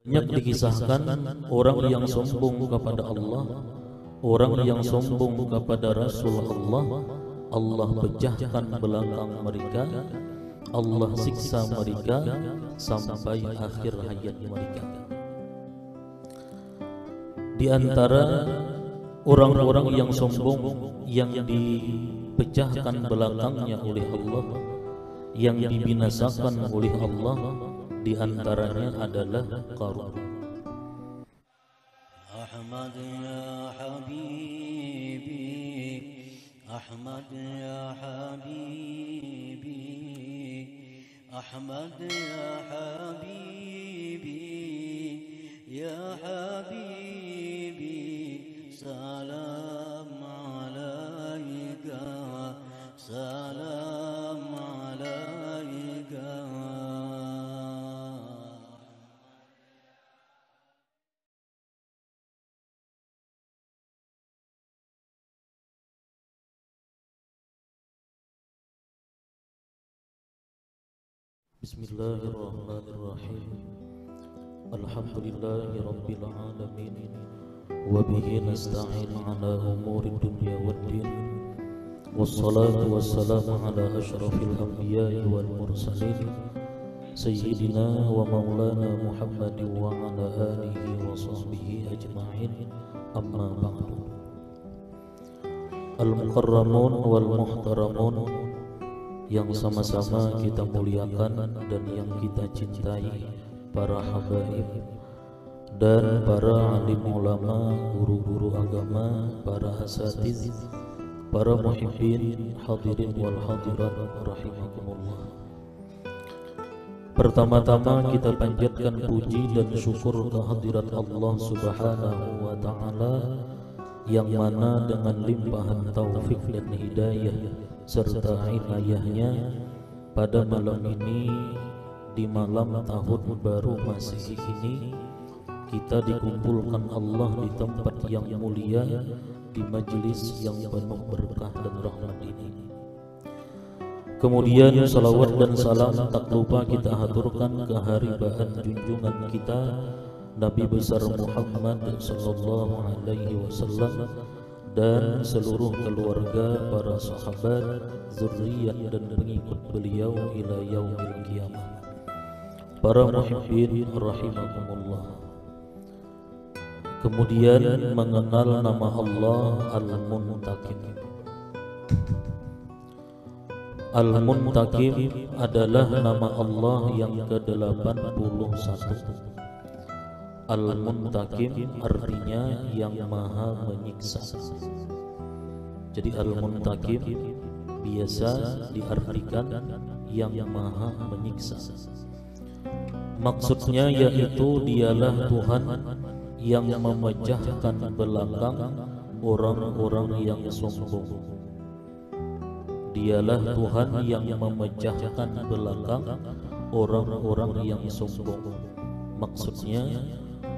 Banyak dikisahkan orang yang sombong kepada Allah, orang yang sombong kepada Rasul Allah, Allah pecahkan belakang mereka, Allah siksa mereka sampai akhir hayat mereka. Di antara orang-orang yang sombong yang dipecahkan belakangnya oleh Allah, yang dibinasakan oleh Allah, di antaranya adalah Qarun. Ahmad ya habibi, Ahmad ya habibi, Ahmad ya habibi, ya habibi, salam alaika, salam alaika. Bismillahirrahmanirrahim. Alhamdulillahi rabbil alamin, wa bihi nasta'in ala umuri dunya waddin, wassalatu wassalamu ala asyrafil anbiya'i wal mursalin, sayyidina wa maulana Muhammadin wa ala alihi wa sahbihi ajma'in. Amma ba'du. Al-mukarramun wal muhtaramun, yang sama-sama kita muliakan dan yang kita cintai, para habaib dan para alim ulama, guru-guru agama, para asatiz, para muhibbin, hadirin wal hadirat rahimakumullah. Pertama-tama kita panjatkan puji dan syukur kehadirat Allah Subhanahu wa ta'ala, yang mana dengan limpahan taufik dan hidayah serta inayahnya, pada malam ini, di malam tahun baru Masehi ini, kita dikumpulkan Allah di tempat yang mulia, di majelis yang penuh berkah dan rahmat ini. Kemudian salawat dan salam tak lupa kita haturkan keharibaan junjungan kita Nabi besar Muhammad sallallahu alaihi wasallam dan seluruh keluarga, para sahabat, zuriat dan pengikut beliau ila yaumil qiyamah. Para muhibbin rahimakumullah. Kemudian mengenal nama Allah Al-Muntaqim. Al-Muntaqim adalah nama Allah yang ke-81. Al-Muntaqim artinya yang maha menyiksa. Jadi Al-Muntaqim biasa diartikan yang maha menyiksa. Maksudnya yaitu dialah Tuhan yang memecahkan belakang orang-orang yang sombong. Dialah Tuhan yang memecahkan belakang orang-orang yang sombong. Maksudnya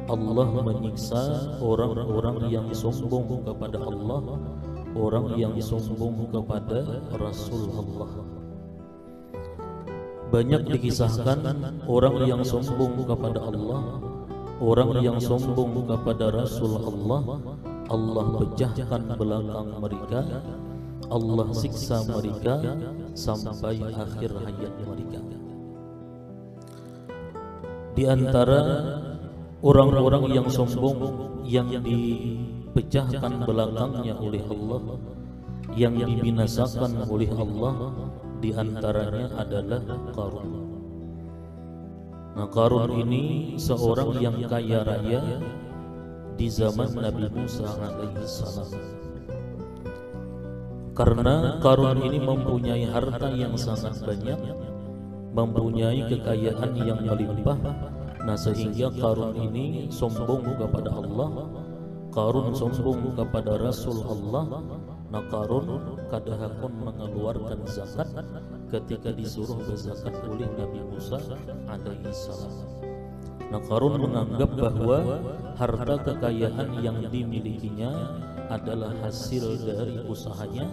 Allah menyiksa orang-orang yang sombong kepada Allah, orang yang sombong kepada Rasul Allah. Banyak dikisahkan orang yang sombong kepada Allah, orang yang sombong kepada Rasul Allah, Allah pecahkan belakang mereka, Allah siksa mereka sampai akhir hayat mereka. Di antara orang-orang yang sombong yang dipecahkan belakangnya oleh Allah, yang dibinasakan oleh Allah, di antaranya adalah Qarun. Nah, Qarun ini seorang yang kaya raya di zaman Nabi Musa alaihissalam. Karena Qarun ini mempunyai harta yang sangat banyak, mempunyai kekayaan yang melimpah. Nah, sehingga Qarun ini sombong kepada Allah, Qarun sombong kepada Rasul Allah. Nah, Qarun kadahakun mengeluarkan zakat ketika disuruh berzakat oleh Nabi Musa alaihissalam. Nah, Qarun menganggap bahwa harta kekayaan yang dimilikinya adalah hasil dari usahanya,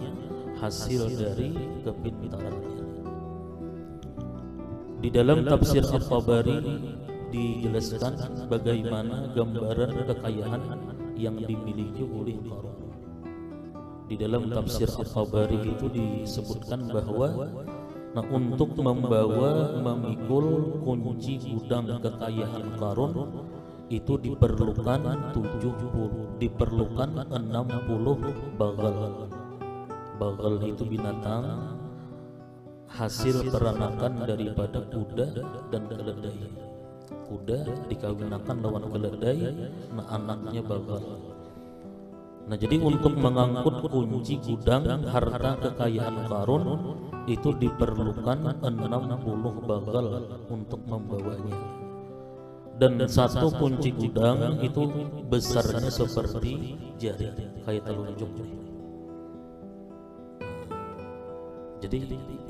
hasil dari kepintarannya. Di dalam tafsir At-Tabari dijelaskan bagaimana gambaran kekayaan yang dimiliki oleh Qarun. Di dalam tafsir At-Tabari itu disebutkan bahwa untuk memikul kunci gudang kekayaan Qarun itu diperlukan 60 bagal. Bagal itu binatang hasil peranakan daripada kuda dan keledai. Kuda dikawinkan lawan keledai, anaknya bagal. Jadi untuk mengangkut kunci gudang harta kekayaan Qarun itu diperlukan 60 bagal untuk membawanya. Dan satu kunci gudang itu besarnya seperti jari, kayak telunjuk. Jadi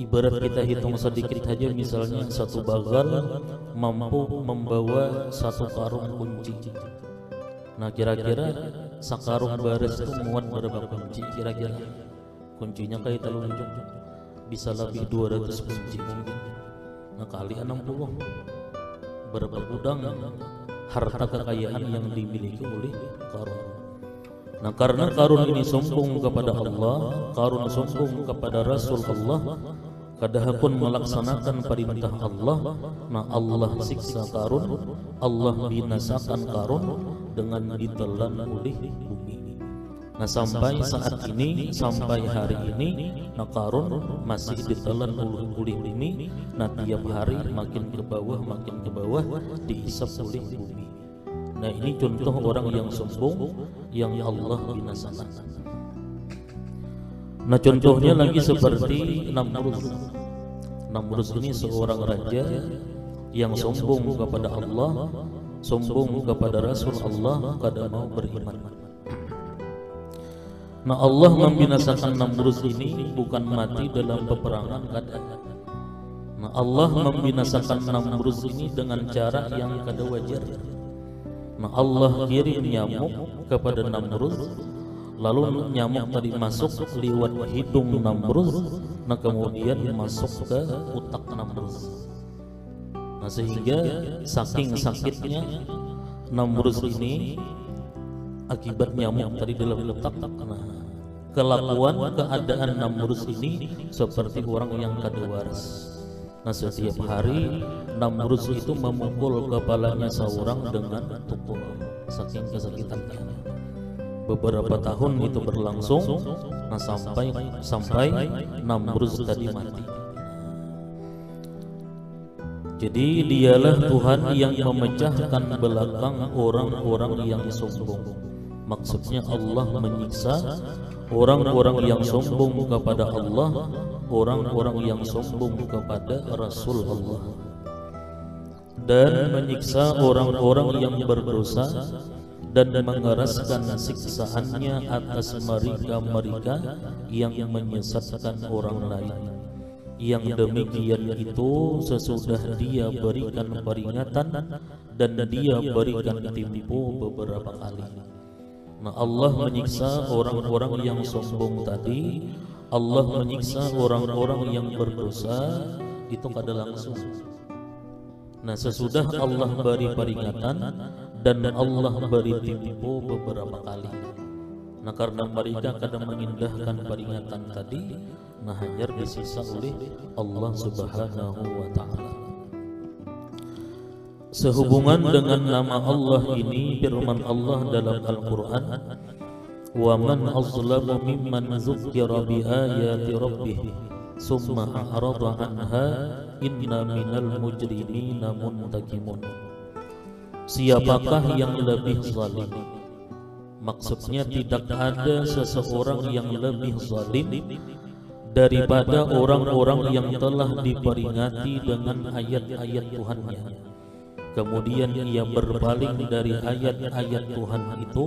ibarat kita hitung sedikit saja, misalnya satu bagal mampu membawa satu karung kunci. Nah kira-kira sakarung baris itu muat berapa kunci? Kira-kira kuncinya kayak telunjuk, bisa lebih 200 kunci mungkin. Nah kali 60, berapa gudang harta kekayaan yang dimiliki oleh Qarun. Nah karena Qarun ini sombong kepada Allah, Qarun sombong kepada Rasul Allah, kadahapun melaksanakan perintah Allah, nah Allah siksa Qarun, Allah binasakan Qarun dengan ditelan oleh bumi. Nah sampai saat ini, sampai hari ini, nah Qarun masih ditelan oleh bumi. Nah tiap hari makin ke bawah dihisap oleh bumi. Nah ini contoh orang yang sombong yang Allah binasakan. Nah contohnya lagi seperti Namrud. Namrud ini seorang raja yang sombong kepada Allah, sombong kepada Rasul Allah, kada mau beriman. Nah Allah membinasakan Namrud ini bukan mati dalam peperangan, kada. Nah Allah membinasakan Namrud ini dengan cara yang kada wajar. Nah Allah kirim nyamuk kepada Namrud, lalu nyamuk tadi masuk lewat hidung Namrud, nah kemudian masuk ke otak Namrud. Nah sehingga saking sakitnya Namrud ini akibat nyamuk tadi dalam otak, nah kelakuan keadaan Namrud ini seperti orang yang kada waras. Nah setiap hari Namrud itu memukul kepalanya seorang dengan tumpul, saking kesakitannya. Beberapa tahun itu berlangsung, nah sampai Namrud tadi mati. Jadi dialah Tuhan yang memecahkan belakang orang-orang yang sombong. Maksudnya Allah menyiksa orang-orang yang sombong kepada Allah, orang-orang yang sombong kepada Rasul Allah, dan menyiksa orang-orang yang berdosa dan mengeraskan siksaannya atas mereka-mereka yang menyesatkan orang lain. Yang demikian itu sesudah dia berikan peringatan dan dia berikan tipu beberapa kali. Nah Allah menyiksa orang-orang yang sombong tadi, Allah menyiksa orang-orang yang berdosa itu kada langsung. Nah sesudah Allah beri peringatan dan Allah beri tipu beberapa kali. Nah karena mereka kada mengindahkan peringatan tadi, nah hanya disisa oleh Allah Subhanahu wa Ta'ala. Sehubungan dengan nama Allah ini, firman Allah dalam Al-Quran, wa man azlamu mimman zukkira bi ayati rabbih summa a'rada anha inna minal mujrimina muntakimun. Siapakah yang lebih zalim? Maksudnya tidak ada seseorang yang lebih zalim daripada orang-orang yang telah diperingati dengan ayat-ayat Tuhannya, kemudian ia berpaling dari ayat-ayat Tuhan itu.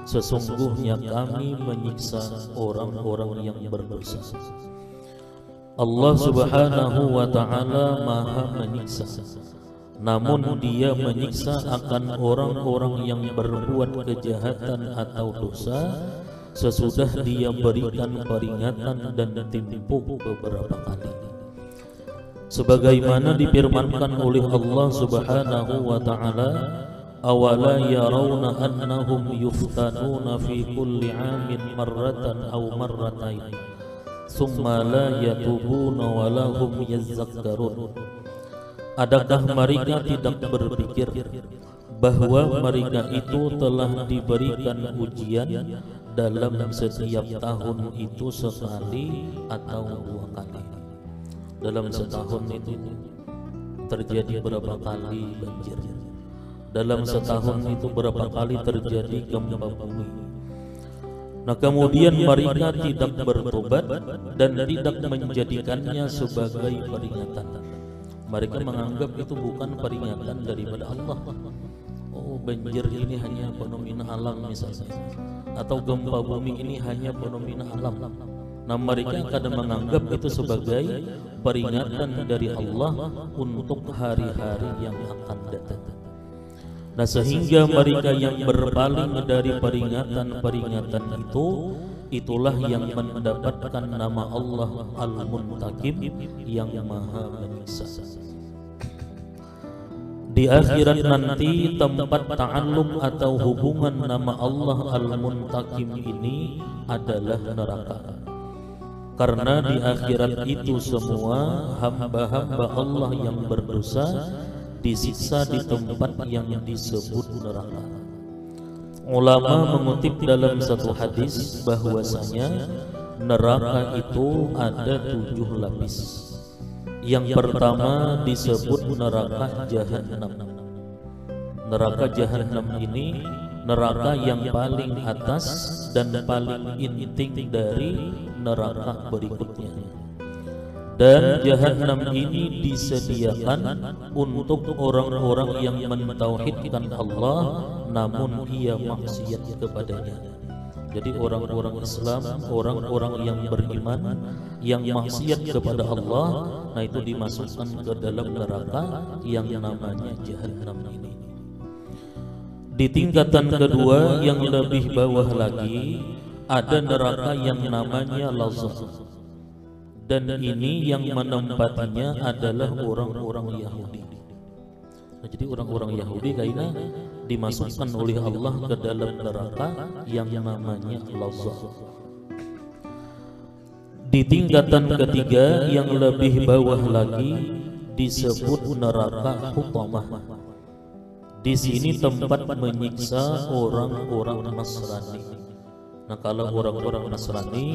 Sesungguhnya kami menyiksa orang-orang yang berdosa. Allah Subhanahu wa Ta'ala Maha menyiksa, namun dia menyiksa akan orang-orang yang berbuat kejahatan atau dosa sesudah dia berikan peringatan dan tipu beberapa kali. sebagaimana difirmankan oleh Allah Subhanahu wa taala, awala yarawna annahum yuftanuna fi kulli 'amin marratan aw marratain summa la yatubuna wa lahum yazakkarun. Adakah mereka tidak berpikir bahwa mereka itu telah diberikan ujian dalam setiap tahun itu sekali atau dua kali? Dalam setahun itu terjadi berapa kali banjir? Dalam setahun itu berapa kali terjadi gempa bumi? Nah, kemudian mereka tidak bertobat dan tidak menjadikannya sebagai peringatan. Mereka menganggap itu bukan peringatan daripada Allah. Oh, banjir ini hanya fenomena alam misalnya, atau gempa bumi ini hanya fenomena alam. Nah, mereka kadang menganggap itu sebagai peringatan dari Allah untuk hari-hari yang akan datang. Nah, sehingga mereka yang berpaling dari peringatan-peringatan itu, itulah yang mendapatkan nama Allah Al-Muntakim, yang Maha Menyiksa. Di akhirat nanti tempat ta'alluq atau hubungan nama Allah Al-Muntakim ini adalah neraka. Karena di akhirat itu semua hamba-hamba Allah yang berdosa disiksa di tempat yang disebut neraka. Ulama mengutip dalam satu hadis bahwasanya neraka itu ada 7 lapis. Yang pertama disebut neraka Jahannam. Neraka Jahannam ini neraka yang paling atas dan paling inting dari neraka berikutnya. Dan Jahannam ini disediakan untuk orang-orang yang mentauhidkan Allah namun ia maksiat kepadanya. Jadi orang-orang Islam, orang-orang yang beriman, yang maksiat kepada Allah, nah itu dimasukkan ke dalam neraka yang namanya Jahannam ini. Di tingkatan kedua yang lebih bawah lagi ada neraka yang namanya Lazah. Dan ini yang menempatinya adalah orang-orang Yahudi. Nah, jadi orang-orang Yahudi kayaknya dimasukkan oleh Allah ke dalam neraka yang namanya Lazah. Di tingkatan ketiga yang lebih bawah lagi disebut neraka Hutamah. Di sini tempat menyiksa orang-orang Nasrani. Nah, kalau orang-orang Nasrani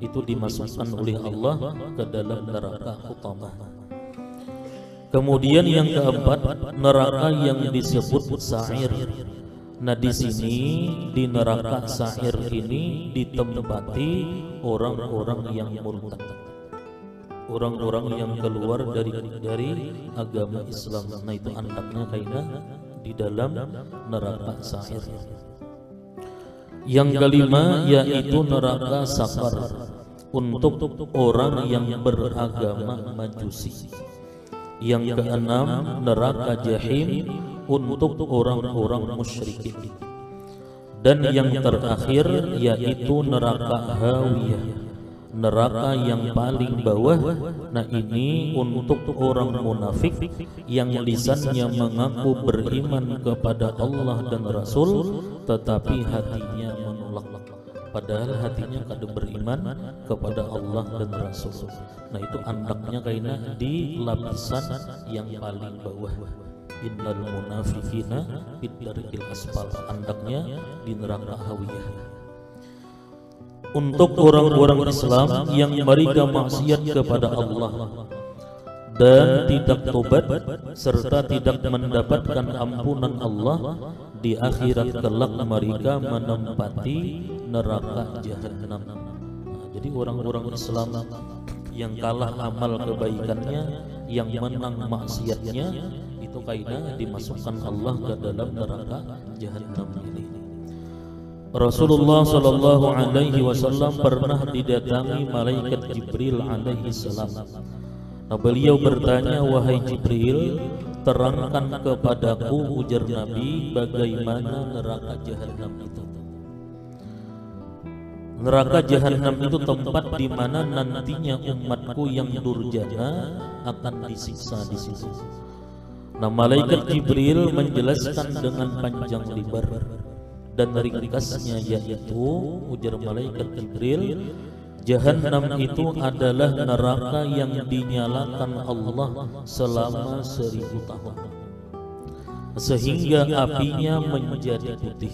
itu dimasukkan oleh Allah ke dalam neraka Hutamah. Kemudian yang keempat, neraka yang disebut Sa'ir. Nah, di sini di neraka Sa'ir ini ditempati orang-orang yang murtad, orang-orang yang keluar dari agama Islam. Nah, itu anaknya kayaknya di dalam neraka Sa'ir. Yang kelima yaitu neraka Saqar, untuk orang yang beragama Majusi. Yang keenam neraka Jahim, untuk orang-orang musyrikin. Dan yang terakhir yaitu neraka Hawiyah, neraka yang paling bawah. Nah, ini untuk orang munafik yang lisannya mengaku beriman kepada Allah dan Rasul tetapi hatinya menolak. Padahal hatinya kadang beriman kepada Allah dan Rasul. Nah, itu andaknya kayaknya di lapisan yang paling bawah. Innal munafiqina fid darkil asfal, andaknya di neraka Hawiyah. Untuk orang-orang Islam yang mereka maksiat kepada Allah dan tidak tobat serta tidak mendapatkan ampunan Allah, di akhirat kelak mereka menempati neraka Jahannam. Nah, jadi orang-orang Islam yang kalah amal kebaikannya, yang menang maksiatnya, itu kaidah dimasukkan Allah ke dalam neraka Jahannam ini. Rasulullah Shallallahu Alaihi Wasallam pernah didatangi malaikat Jibril Alaihi Salam. Nah, beliau bertanya, wahai Jibril, terangkan kepadaku, ujar Nabi, bagaimana neraka Jahannam itu. Neraka jahanam itu tempat di mana nantinya umatku yang durjana akan disiksa di situ. Nah, malaikat Jibril menjelaskan dengan panjang lebar dan ringkasnya, yaitu ujar malaikat Jibril, jahanam itu adalah neraka yang dinyalakan Allah selama 1000 tahun sehingga apinya menjadi putih.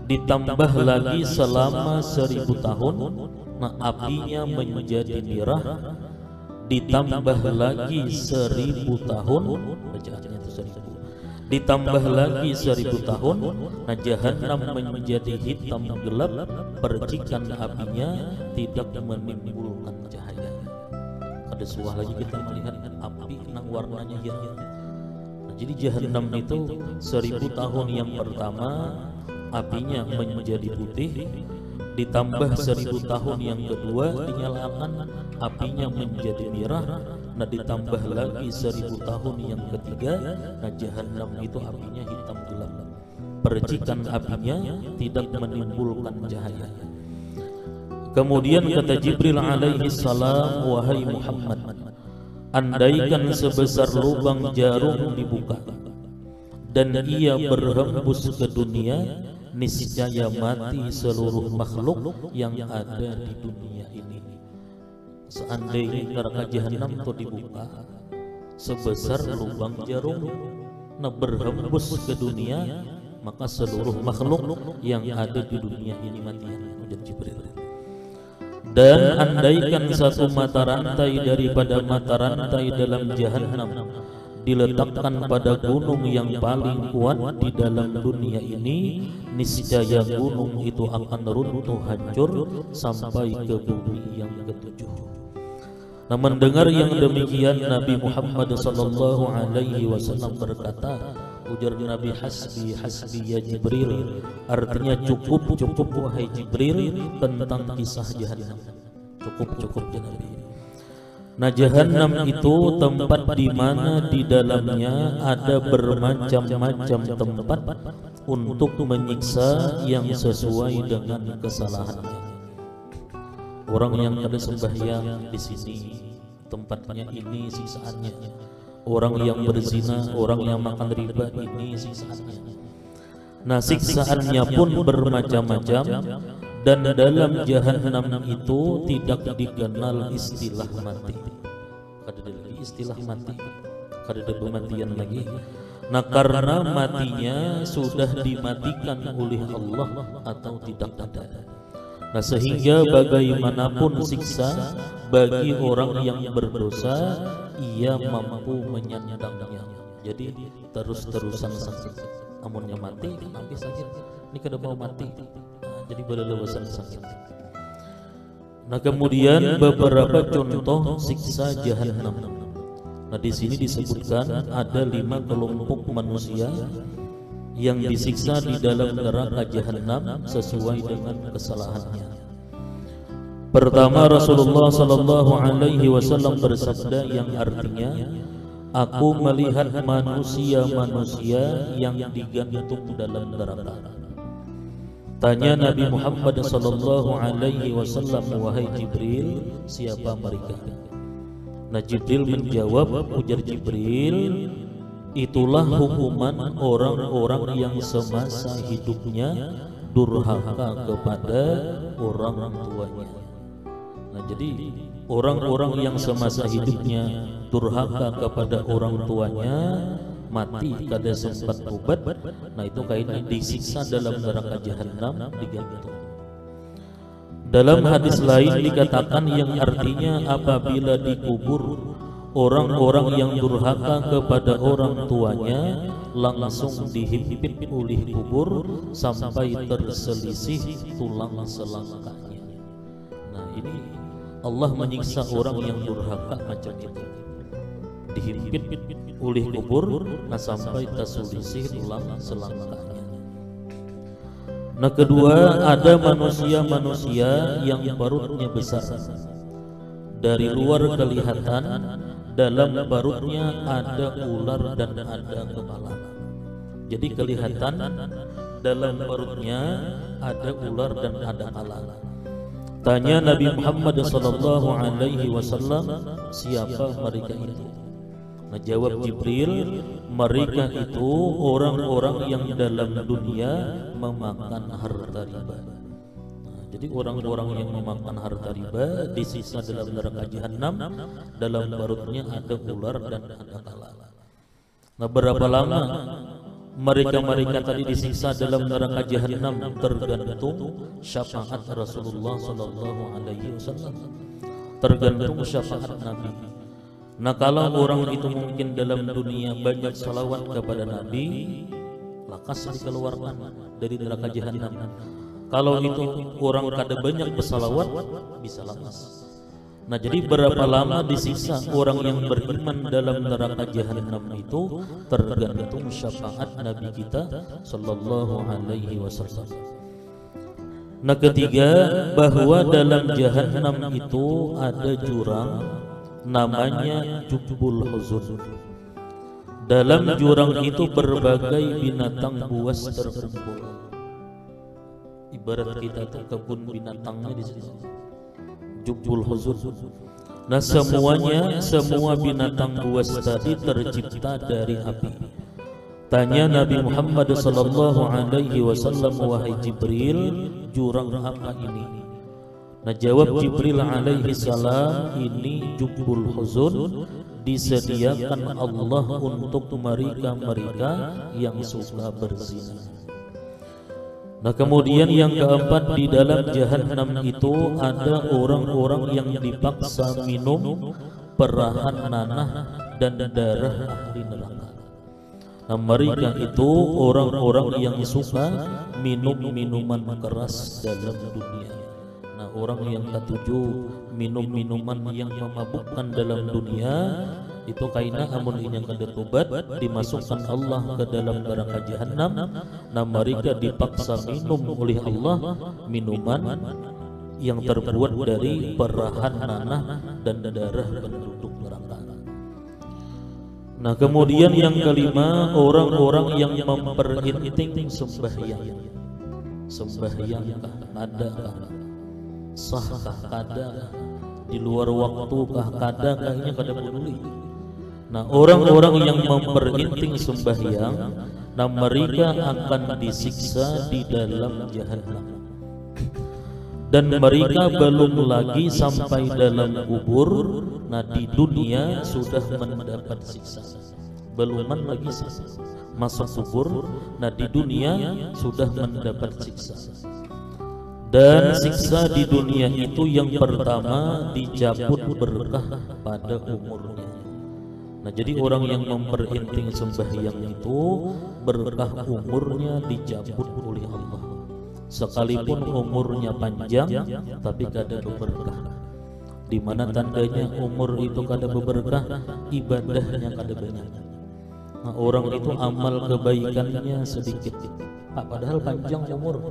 Ditambah lagi selama 1000 tahun, nah apinya menjadi merah. Ditambah lagi 1000 tahun, bacaannya itu 1000. Ditambah lagi 1000 tahun, nah jahanam menjadi hitam gelap, percikan apinya tidak menimbulkan cahaya. Ada sebuah lagi kita melihat api yang warnanya hitam. Nah, jadi jahanam itu 1000 tahun yang pertama apinya menjadi putih, ditambah 1000 tahun yang kedua dinyalakan apinya menjadi merah, nah ditambah lagi 1000 tahun yang ketiga, nah jahanam itu apinya hitam gelap, percikan apinya tidak menimbulkan cahaya. Kemudian kata Jibril alaihi salam, wahai Muhammad, andaikan sebesar lubang jarum dibuka dan ia berhembus ke dunia, niscaya mati seluruh makhluk yang ada di dunia ini. Seandainya neraka jahanam itu dibuka sebesar lubang jarum, nah berhembus ke dunia, maka seluruh makhluk yang ada di dunia ini mati. Dan Jibril, dan andaikan satu mata rantai daripada mata rantai dalam jahanam diletakkan pada gunung yang paling kuat di dalam dunia ini, niscaya gunung itu akan runtuh hancur sampai ke bumi yang ketujuh. Nah, mendengar yang demikian, Nabi Muhammad sallallahu alaihi wasallam berkata, ujar Nabi, hasbi hasbi ya Jibril, artinya cukup cukup wahai Jibril tentang kisah jahanam. Cukup ya Nabi. Nah, jahanam itu tempat di mana di dalamnya ada bermacam-macam tempat untuk menyiksa yang sesuai dengan kesalahannya. Orang yang ada sembahyang di sini tempatnya ini siksaannya. Orang yang berzina, orang yang makan riba, ini siksaannya. Nah, siksaannya pun bermacam-macam. Dan dalam jahanam itu tidak dikenal istilah mati. Kada lagi istilah mati, kada ada kematian lagi. Nah, karena matinya sudah dimatikan oleh Allah atau tidak ada. Nah, sehingga bagaimanapun siksa bagi orang yang berdosa, ia mampu menyandangnya. Jadi terus-terusan sakit. Amunnya mati, nanti sakit. Ini kada mau mati. Jadi berlewasan sakit. Nah, kemudian beberapa contoh siksa jahanam. Nah, di sini disebutkan ada 5 kelompok manusia yang disiksa di dalam neraka jahanam sesuai dengan kesalahannya. Pertama, Rasulullah sallallahu alaihi wasallam bersabda yang artinya, aku melihat manusia-manusia yang digantung dalam neraka. Tanya Nabi Muhammad sallallahu alaihi wasallam, wahai Jibril, siapa mereka? Nah, Jibril menjawab, ujar Jibril, itulah hukuman orang-orang yang semasa hidupnya durhaka kepada orang tuanya. Nah, jadi orang-orang yang semasa hidupnya durhaka kepada orang tuanya, mati kada sempat tobat, nah itu kaitannya disiksa dalam neraka jahanam, digantung. Dalam hadis lain dikatakan yang artinya apabila dikubur orang-orang yang durhaka kepada orang tuanya langsung dihimpit oleh kubur sampai terselisih tulang selangkanya. Nah, ini Allah menyiksa orang yang durhaka macam itu, dihimpit oleh kubur, nah sampai terselisih tulang selangkanya. Nah, kedua, ada manusia-manusia yang perutnya besar, dari luar kelihatan, dalam perutnya ada ular dan ada kepala. Jadi kelihatan dalam perutnya ada ular dan ada kala. Tanya Nabi Muhammad sallallahu alaihi wasallam, siapa mereka itu? Nah, jawab Jibril, mereka itu orang-orang yang dalam dunia memakan harta riba. Nah, jadi orang-orang yang memakan harta riba disiksa dalam neraka jahanam, dalam perutnya ada ular dan ada kala. Nah, berapa lama mereka tadi disiksa dalam neraka jahanam tergantung syafaat Rasulullah sallallahu alaihi wasallam, tergantung syafaat Nabi. Nah, kalau orang itu mungkin dalam dunia banyak salawat kepada Nabi, lakas dikeluarkan dari neraka jahanam. Kalau itu orang kada banyak bersalawat, bisa lakas. Nah, jadi berapa lama disiksa orang yang beriman dalam neraka jahanam itu tergantung syafaat Nabi kita sallallahu alaihi wasallam. Nah, ketiga, bahwa dalam jahanam itu ada jurang namanya Jubbul Huzun. Dalam jurang itu berbagai binatang buas terkumpul. Ibarat kita tuh kebun binatangnya di sini. Jubbul Huzun. Nah, semua binatang buas tadi tercipta dari api. Tanya Nabi Muhammad sallallahu alaihi wasallam, wahai Jibril, jurang apa ini? Nah, jawab Jibril alaihi salam, ini Jubbul Huzun, disediakan Allah untuk mereka yang suka berzina. Nah, kemudian yang keempat, di dalam jahanam itu ada orang-orang yang dipaksa minum perahan nanah dan darah ahli neraka. Nah, mereka itu orang-orang yang suka minum minuman keras dalam dunia. Nah, orang yang ketujuh minum minuman yang memabukkan dalam dunia itu kaina amun yang kada tobat dimasukkan Allah ke dalam neraka jahanam. Nah, mereka dipaksa minum oleh Allah minuman yang terbuat dari perahan nanah dan darah penduduk neraka. Nah, kemudian yang kelima, orang-orang yang memperinting sembahyang. Sembahyangkah, adakah, sahkah, kada, di luar waktukah, kada, kayaknya kada peduli. Nah, orang-orang yang memperinting sembahyang, nah mereka akan disiksa di dalam jahanam. Dan mereka belum lagi sampai dalam kubur. Nah, di dunia sudah mendapat siksa. Beluman lagi masuk kubur. Nah, di dunia sudah mendapat siksa. Dan siksa di dunia itu yang pertama dicabut berkah pada umurnya. Nah, jadi orang yang memperinting sembahyang itu berkah umurnya dicabut oleh Allah. Sekalipun umurnya panjang tapi kada berberkah. Di mana tandanya umur itu kada berberkah? Ibadahnya kada banyak. Nah, orang itu amal kebaikannya sedikit, padahal panjang umur.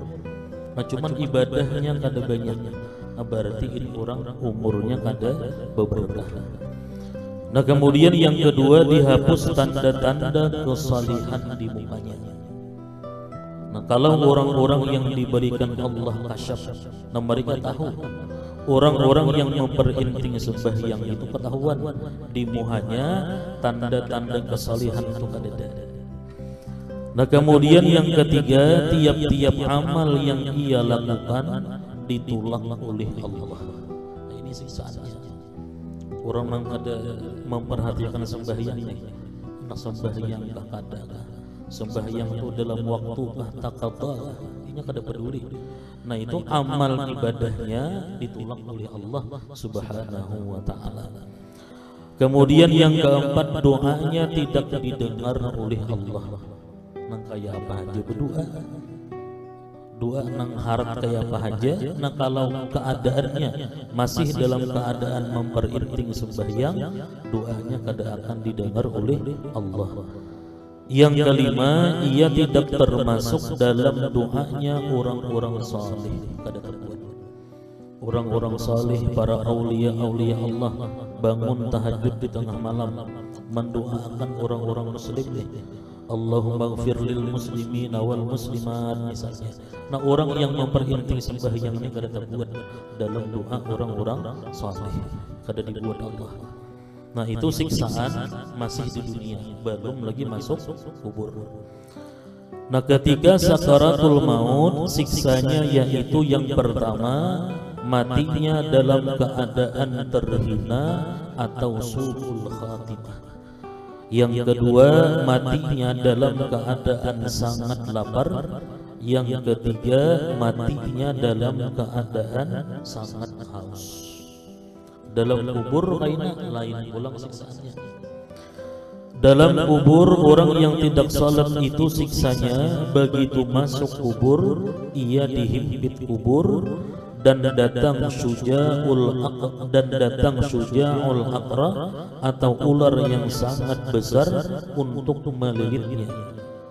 Nah, cuman ibadahnya kada banyak. Nah, berarti ini orang umurnya kada berberkah. Nah, kemudian yang kedua, dihapus tanda-tanda kesalihan di mukanya. Nah, kalau orang-orang yang diberikan Allah kasyaf, nah mereka tahu orang-orang yang memperinting sembahyang itu ketahuan di muhanya tanda-tanda kesalihan itu kada ada. Nah, kemudian yang ketiga, tiap-tiap amal yang ia lakukan ditolak oleh Allah. Nah, ini siksaannya. Orang yang kada memperhatikan sembahyangnya, nah sembahyang kah kada kah, sembahyang itu dalam waktu kah taqadha, ini kada peduli. Nah, itu amal ibadahnya ditolak oleh Allah Subhanahu wa taala. Kemudian yang keempat, doanya tidak didengar oleh Allah. Nang kaya apa aja berdoa, doa nang harap kaya apa aja. Nah, kalau keadaannya masih dalam keadaan memperinting sembahyang, doanya kada akan didengar oleh Allah. Yang kelima, ia tidak termasuk dalam doanya orang-orang saleh, kada terbuat. Orang-orang saleh, para aulia-aulia Allah bangun tahajud di tengah malam mendoakan orang-orang muslim. Allahumma ighfir lil muslimin wal muslimat misalnya. Nah, orang yang memperinting sembahyang ini kada terbuat dalam doa orang-orang saleh, kada dibuat Allah. Nah, itu siksaan masih di dunia, belum lagi masuk kubur. Nah, ketika sakaratul maut, siksanya yaitu yang pertama, matinya dalam keadaan terhina atau su'ul khatimah. Yang kedua, matinya dalam keadaan sangat lapar. Yang ketiga, matinya dalam keadaan sangat haus. Dalam kubur lain pulang siksaannya. Dalam kubur, orang yang tidak salat itu siksanya, begitu masuk kubur ia dihimpit kubur dan datang syuja'ul aqra atau ular yang sangat besar untuk melilitnya,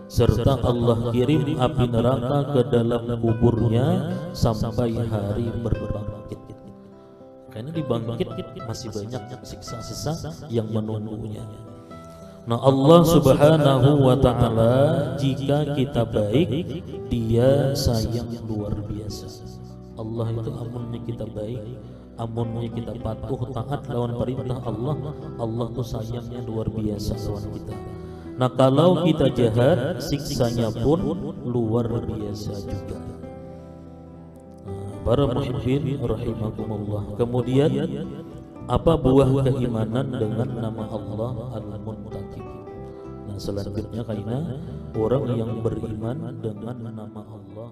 serta Allah kirim api neraka ke dalam kuburnya sampai hari berbangkit. Karena dibangkit masih banyak siksa-siksa yang menunggunya. Nah, Allah Subhanahu wa ta'ala jika kita baik, Dia sayang luar biasa. Allah itu amunnya kita baik, amunnya kita patuh taat lawan perintah Allah, Allah tuh sayangnya luar biasa lawan kita. Nah, kalau kita jahat, siksanya pun luar biasa juga. Para muhibbin rahimakumullah. Kemudian apa buah keimanan dengan nama Allah Al-Muntaqim? Nah, selanjutnya karena orang yang beriman dengan nama Allah